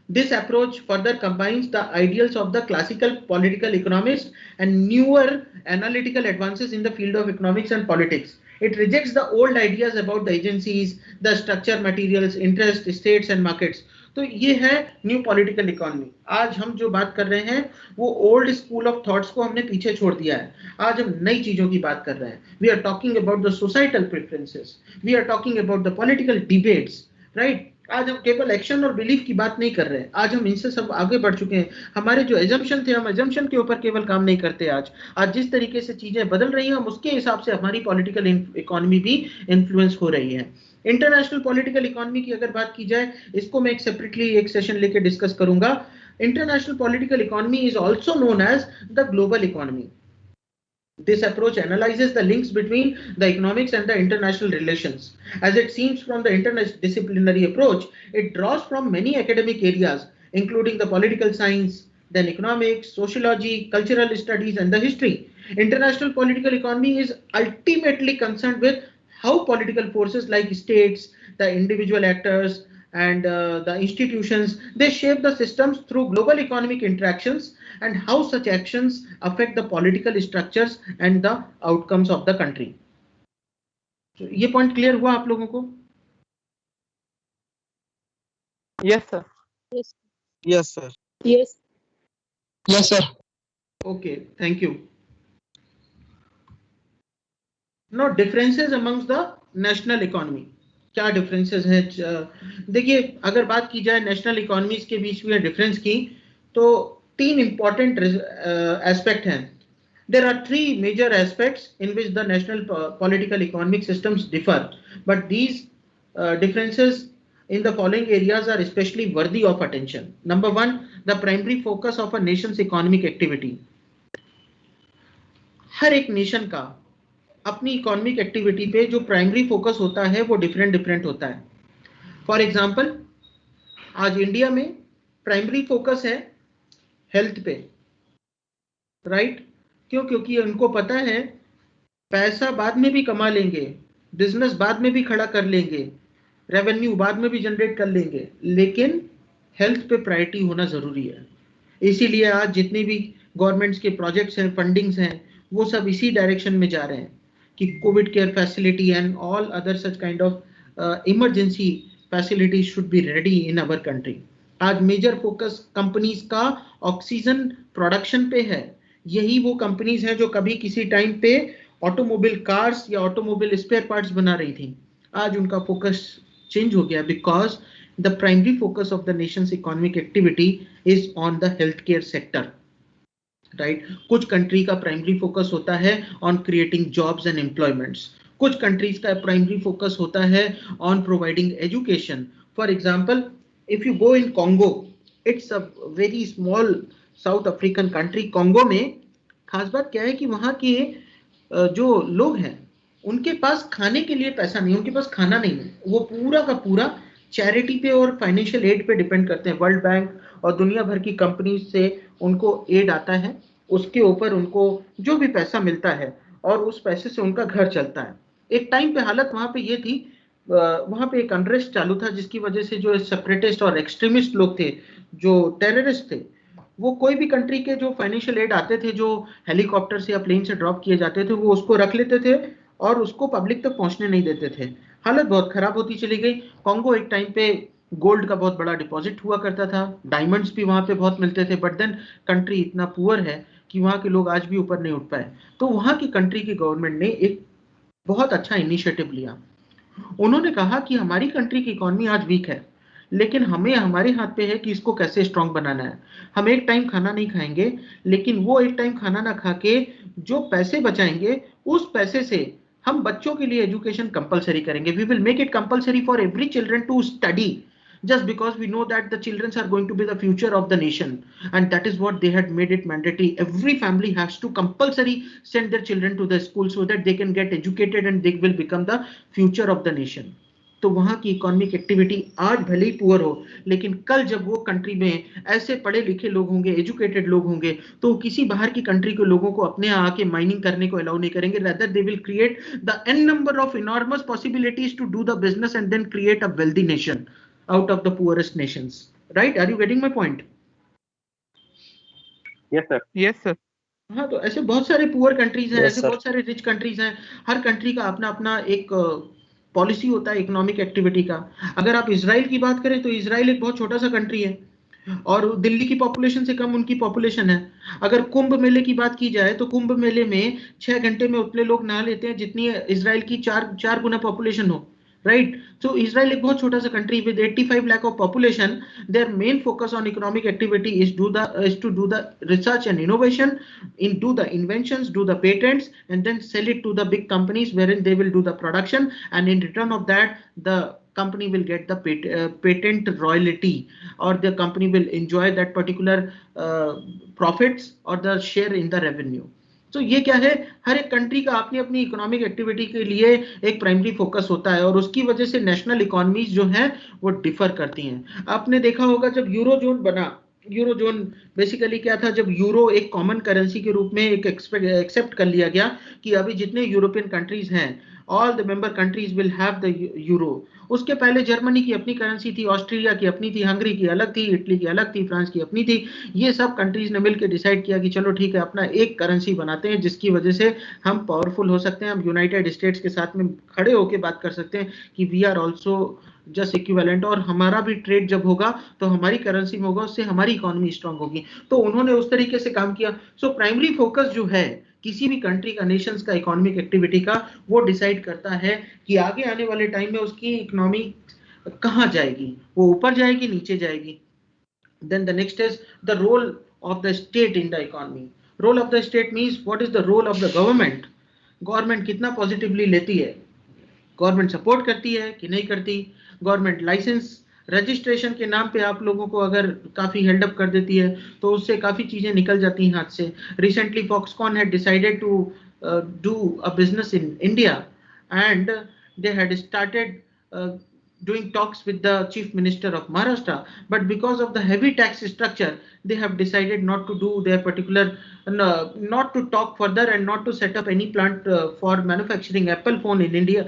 This approach further combines the ideals of the classical political economists and newer analytical advances in the field of economics and politics. It rejects the old ideas about the agencies, the structure, materials, interest, states, and markets. तो ये है new political economy. आज हम जो बात कर रहे हैं वो ओल्ड स्कूल ऑफ थॉट्स को हमने पीछे छोड़ दिया है. आज हम नई चीजों की बात कर रहे हैं. We are talking about the societal preferences, we are talking about the political debates, right. आज हम केवल एक्शन और बिलीफ की बात नहीं कर रहे हैं. आज हम इनसे सब आगे बढ़ चुके हैं. हमारे जो एजम्पशन थे, हम एजम्पशन के ऊपर केवल काम नहीं करते. आज जिस तरीके से चीजें बदल रही हैं, हम उसके हिसाब से हमारी पॉलिटिकल इकोनॉमी भी इन्फ्लुएंस हो रही है. इंटरनेशनल पॉलिटिकल इकोनॉमी की अगर बात की जाए, इसको मैं एक सेपरेटली एक सेशन लेके डिस्कस करूंगा. International political economy is also known as the global economy. This approach analyzes the links between the economics and the international relations. As it seems from the interdisciplinary approach, it draws from many academic areas, including the political science, then economics, sociology, cultural studies, and the history. International political economy is ultimately concerned with how political forces like states, the individual actors, and the institutions, they shape the systems through global economic interactions, and how such actions affect the political structures and the outcomes of the country. So, ये point clear हुआ आप लोगों को? Yes, sir. Yes. Yes, sir. Yes. Yes, sir. Okay, thank you. Now, differences amongst the national economy. क्या differences हैं? देखिए, अगर बात की जाए नेशनल इकोनॉमीज के बीच में डिफरेंस की, तो तीन इंपॉर्टेंट एस्पेक्ट हैं. There are three major aspects in which the national political economic systems differ, but these differences in the following areas are especially worthy of attention. Number one, the primary focus of a nation's economic activity. हर एक nation का अपनी economic activity पे जो primary focus होता है वो different होता है. फॉर एग्जांपल, आज इंडिया में प्राइमरी फोकस है हेल्थ पे, राइट. क्यों? क्योंकि उनको पता है पैसा बाद में भी कमा लेंगे, बिजनेस बाद में भी खड़ा कर लेंगे, रेवेन्यू बाद में भी जनरेट कर लेंगे, लेकिन हेल्थ पे प्रायोरिटी होना जरूरी है. इसीलिए आज जितने भी गवर्नमेंट्स के प्रोजेक्ट्स हैं, फंडिंग्स हैं, वो सब इसी डायरेक्शन में जा रहे हैं कि Covid care facility and all other such kind of emergency facility should be ready in our country. आज मेजर फोकस कंपनीज का ऑक्सीजन प्रोडक्शन पे है. यही वो कंपनीज हैं जो कभी किसी टाइम पे ऑटोमोबाइल कार्स या ऑटोमोबाइल स्पेयर पार्ट्स बना रही थी. आज उनका फोकस चेंज हो गया because the primary focus of the Nations economic activity is on the health care sector, right. कुछ कंट्री का प्राइमरी फोकस होता है on creating jobs and employments. कुछ कंट्रीज का प्राइमरी फोकस होता है on providing education. For example, if you go in Congo, it's a very small south African country. Congo में खास बात क्या है कि वहाँ के जो लोग हैं उनके पास खाने के लिए पैसा नहीं है, उनके पास खाना नहीं है. वो पूरा का पूरा चैरिटी पे और फाइनेंशियल एड पे डिपेंड करते हैं. वर्ल्ड बैंक और दुनिया भर की कंपनी से उनको एड आता है, उसके ऊपर उनको जो भी पैसा मिलता है और उस पैसे से उनका घर चलता है. एक टाइम पे हालत वहां पे ये थी वहां पे एक अनरेस्ट चालू था जिसकी वजह से जो सेपरेटिस्ट और एक्सट्रीमिस्ट लोग थे, जो टेररिस्ट थे, वो कोई भी कंट्री के जो फाइनेंशियल एड आते थे, जो हेलीकॉप्टर से या प्लेन से ड्रॉप किए जाते थे, वो उसको रख लेते थे और उसको पब्लिक तक पहुंचने नहीं देते थे। हालत बहुत खराब होती चली गई। कॉन्गो एक टाइम पे गोल्ड का बहुत बड़ा डिपॉजिट हुआ करता था, डायमंड्स भी वहां पे बहुत मिलते थे, बट देन कंट्री इतना पुअर है कि वहां के लोग आज भी ऊपर नहीं उठ पाए। तो वहां की कंट्री की गवर्नमेंट ने एक बहुत अच्छा इनिशिएटिव लिया। उन्होंने कहा कि हमारी कंट्री की इकोनॉमी आज वीक है, लेकिन हमें हमारे हाथ पे है कि इसको कैसे स्ट्रांग बनाना है। हम एक टाइम खाना नहीं खाएंगे, लेकिन वो एक टाइम खाना ना खा के जो पैसे बचाएंगे, उस पैसे से हम बच्चों के लिए एजुकेशन कंपलसरी करेंगे। We will make it compulsory for every children to study, just because we know that the children are going to be the future of the nation, and that is what they had made it mandatory. Every family has to compulsory send their children to the school so that they can get educated and they will become the future of the nation. तो वहां की economic activity आज भले ही poor हो, लेकिन कल जब वो कंट्री में ऐसे पढ़े लिखे लोग होंगे, एजुकेटेड लोग होंगे, तो किसी बाहर की कंट्री के लोगों को अपने यहाँ आके माइनिंग करने को अलाउ नहीं करेंगे। rather they will create the n number of enormous possibilities to do the business and then create a wealthy nation out of the poorest nations. Right? Are you getting my point? Yes, sir. Yes, sir. हाँ, तो ऐसे बहुत सारे poor countries हैं, Yes, ऐसे sir. बहुत सारे rich countries हैं। हर कंट्री का अपना अपना एक पॉलिसी होता है इकोनॉमिक एक्टिविटी का। अगर आप इसराइल की बात करें तो इसराइल एक बहुत छोटा सा कंट्री है और दिल्ली की पॉपुलेशन से कम उनकी पॉपुलेशन है। अगर कुंभ मेले की बात की जाए तो कुंभ मेले में 6 घंटे में उतने लोग नहा लेते हैं जितनी इसराइल की चार गुना पॉपुलेशन हो। राइट? सो इसराइल एक बहुत छोटा सा country with 85 lakh of population. Their main focus on economic activity is to do the research and innovation, do the inventions, do the patents, and then sell it to the big companies wherein they will do the production, and in return of that the company will get the patent royalty, or the company will enjoy that particular profits or the share in the revenue. तो ये क्या है, हर एक country का अपनी अपनी economic activity के लिए एक प्राइमरी फोकस होता है और उसकी वजह से नेशनल इकोनॉमीज जो हैं वो डिफर करती हैं। आपने देखा होगा जब यूरो जोन बना, यूरो जोन बेसिकली क्या था, जब यूरो एक कॉमन करेंसी के रूप में एक एक्सेप्ट कर लिया गया कि अभी जितने यूरोपियन कंट्रीज हैं, all the member countries will have the euro. उसके पहले जर्मनी की अपनी करेंसी थी, ऑस्ट्रेलिया की अपनी थी, हंगरी की अलग थी, इटली की अलग थी, फ्रांस की अपनी थी। ये सब कंट्रीज ने मिलकर डिसाइड किया कि चलो ठीक है, अपना एक करेंसी बनाते हैं जिसकी वजह से हम पावरफुल हो सकते हैं, हम यूनाइटेड स्टेट्स के साथ में खड़े होकर बात कर सकते हैं कि we are also just equivalent, और हमारा भी ट्रेड जब होगा तो हमारी करेंसी में होगा, उससे हमारी इकोनॉमी स्ट्रांग होगी। तो उन्होंने उस तरीके से काम किया। सो प्राइमरी फोकस जो है किसी भी कंट्री का, नेशंस का इकोनॉमिक एक्टिविटी का, वो डिसाइड करता है कि आगे आने वाले टाइम में उसकी इकोनॉमी कहाँ जाएगी, वो ऊपर जाएगी, नीचे जाएगी। Then the next is the role of the state in the economy. Role of the state means what is the role of the government. Government कितना पॉजिटिवली लेती है, गवर्नमेंट सपोर्ट करती है कि नहीं करती। गवर्नमेंट लाइसेंस रजिस्ट्रेशन के नाम पे आप लोगों को अगर काफी हेल्डअप कर देती है तो उससे काफी चीजें निकल जाती हैं हाथ से। Recently Foxconn had decided to do a business in India and they had started doing talks with the chief minister of Maharashtra, but because of the heavy tax structure they have decided not to do their particular not to talk further and not to set up any plant for manufacturing Apple phone in India,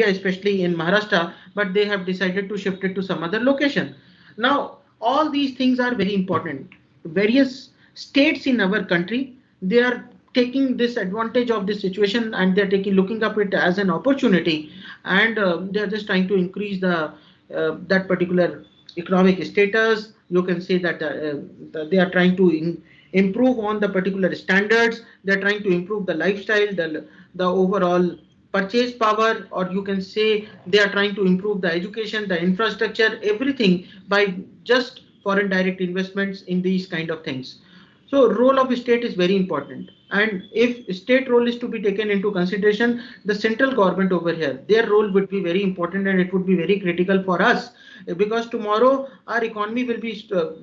especially in Maharashtra, but they have decided to shift it to some other location. Now all these things are very important. Various states in our country, they are taking this advantage of this situation and they're looking up it as an opportunity, and they're just trying to increase the that particular economic status. You can say that they are trying to improve on the particular standards. They're trying to improve the lifestyle, the overall purchase power, or you can say they are trying to improve the education, the infrastructure, everything by just foreign direct investments in these kind of things. So role of state is very important, and if state role is to be taken into consideration, the central government over here, their role would be very important and it would be very critical for us, because tomorrow our economy will be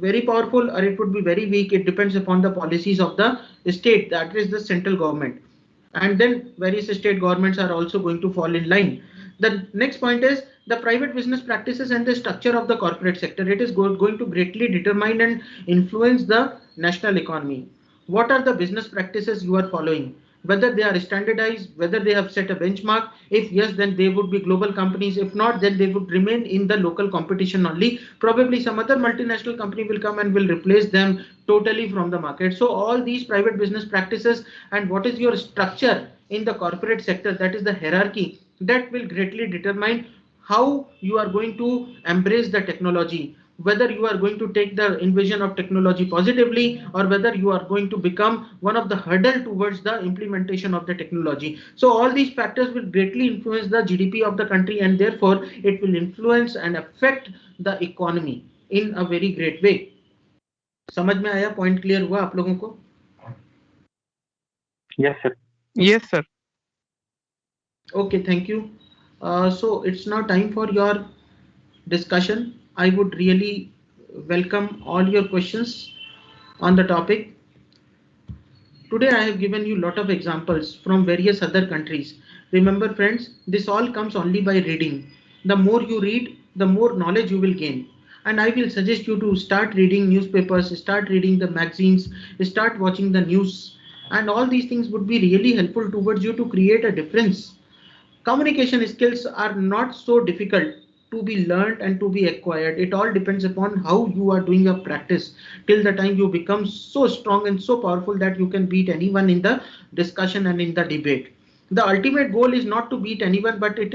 very powerful or it would be very weak. It depends upon the policies of the state, that is the central government, and then various state governments are also going to fall in line. The next point is the private business practices and the structure of the corporate sector. It is going to greatly determine and influence the national economy. What are the business practices you are following? whether they are standardized, whether they have set a benchmark. If yes, then they would be global companies. If not, then they would remain in the local competition only. Probably some other multinational company will come and will replace them totally from the market. So all these private business practices and what is your structure in the corporate sector, that is the hierarchy, that will greatly determine how you are going to embrace the technology, whether you are going to take the invasion of technology positively or whether you are going to become one of the hurdle towards the implementation of the technology. So all these factors will greatly influence the GDP of the country, and therefore it will influence and affect the economy in a very great way. समझ में आया? Point clear हुआ आप लोगों को? Yes, sir. Yes, sir. Okay, thank you. So it's now time for your discussion. I would really welcome all your questions on the topic. Today I have given you a lot of examples from various other countries. Remember friends, this all comes only by reading. The more you read, the more knowledge you will gain. And I will suggest you to start reading newspapers, start reading the magazines, start watching the news. And all these things would be really helpful towards you to create a difference. Communication skills are not so difficult to be learned and to be acquired. It all depends upon how you are doing your practice till the time you become so strong and so powerful that you can beat anyone in the discussion and in the debate. The ultimate goal is not to beat anyone, but it is